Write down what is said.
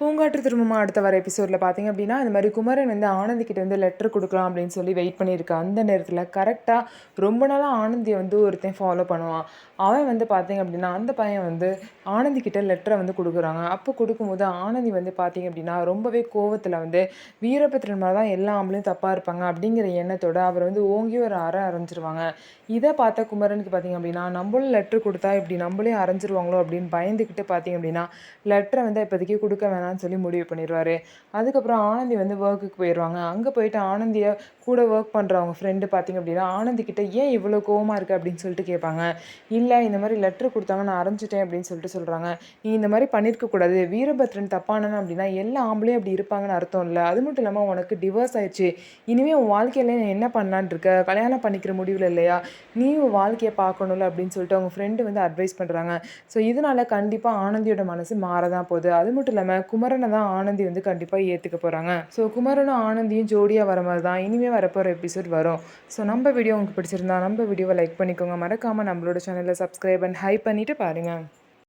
பூங்காற்று திரும்புமா அடுத்த வர எபிசோடில் பார்த்தீங்க அப்படின்னா, இந்த மாதிரி குமரன் வந்து ஆனந்தி கிட்ட வந்து லெட்டர் கொடுக்கலாம் அப்படின்னு சொல்லி வெயிட் பண்ணியிருக்கான். அந்த நேரத்தில் கரெக்டாக ரொம்ப நாளாக ஆனந்தியை வந்து ஒருத்தன் ஃபாலோ பண்ணுவான். அவன் வந்து பார்த்தீங்க அப்படின்னா, அந்த பையன் வந்து ஆனந்தி கிட்ட லெட்டரை வந்து கொடுக்குறாங்க. அப்போ கொடுக்கும்போது ஆனந்தி வந்து பார்த்தீங்க அப்படின்னா, ரொம்பவே கோவத்தில் வந்து வீரபத்ரன் மேலே தான் எல்லா ஆம்பளையும் தப்பாக இருப்பாங்க அப்படிங்கிற எண்ணத்தோட அவர் வந்து ஓங்கி ஒரு அறை அரைஞ்சிருவாங்க. இதை பார்த்த குமரனுக்கு பார்த்தீங்க அப்படின்னா, நம்மளும் லெட்டர் கொடுத்தா இப்படி நம்மளையும் அரைஞ்சிருவாங்களோ அப்படின்னு பயந்துக்கிட்டு பார்த்தீங்க அப்படின்னா, லெட்டரை வந்து இப்போதைக்கு கொடுக்க வேணாம்னு சொல்லி முடிவு பண்ணிடுவார். அதுக்கப்புறம் ஆனந்தி வந்து ஒர்க்குக்கு போயிடுவாங்க. அங்கே போயிட்டு ஆனந்தியை கூட ஒர்க் பண்ணுற அவங்க ஃப்ரெண்டு பார்த்தீங்க அப்படின்னா, ஆனந்தி கிட்ட ஏன் இவ்வளோ கோவமாக இருக்குது அப்படின்னு சொல்லிட்டு கேட்பாங்க. இல்லை, இந்த மாதிரி லெட்டர் கொடுத்தாங்க, நான் அரைஞ்சிட்டேன் அப்படின்னு சொல்லிட்டு சொல்கிறாங்க. நீ இந்த மாதிரி பண்ணியிருக்க கூடாது, வீரபத்ரன் தப்பானவன் அப்படின்னா எல்லா ஆம்பளையும் அப்படி இருப்பாங்கன்னு அர்த்தம் இல்லை. அது மட்டும் இல்லாமல் உனக்கு டிவோர்ஸ் ஆயிடுச்சு, இனிமேல் உன் வாழ்க்கையில நீ என்ன பண்ணலான்னு இருக்க, கல்யாணம் பண்ணிக்கிற முடிவில் இல்லையா, நீ உன் வாழ்க்கையை பார்க்கணும்ல அப்படின்னு சொல்லிட்டு அவங்க ஃப்ரெண்டு வந்து அட்வைஸ் பண்ணுறாங்க. ஸோ இதனால கண்டிப்பாக ஆனந்தியோட மனசு மாறதான் போகுது. அது மட்டும் இல்லாமல் குமரனை தான் ஆனந்தி வந்து கண்டிப்பாக ஏற்றுக்க போகிறாங்க. ஸோ குமரனும் ஆனந்தியும் ஜோடியாக வர மாதிரி தான் இனிமேல் வரப்போகிற எபிசோட் வரும். ஸோ நம்ம வீடியோ உங்களுக்கு பிடிச்சிருந்தா நம்ம வீடியோவை லைக் பண்ணிக்கோங்க. மறக்காமல் நம்மளோட சேனலை சப்ஸ்கிரைப் அண்ட் ஹைப் பண்ணிவிட்டு பாருங்கள்.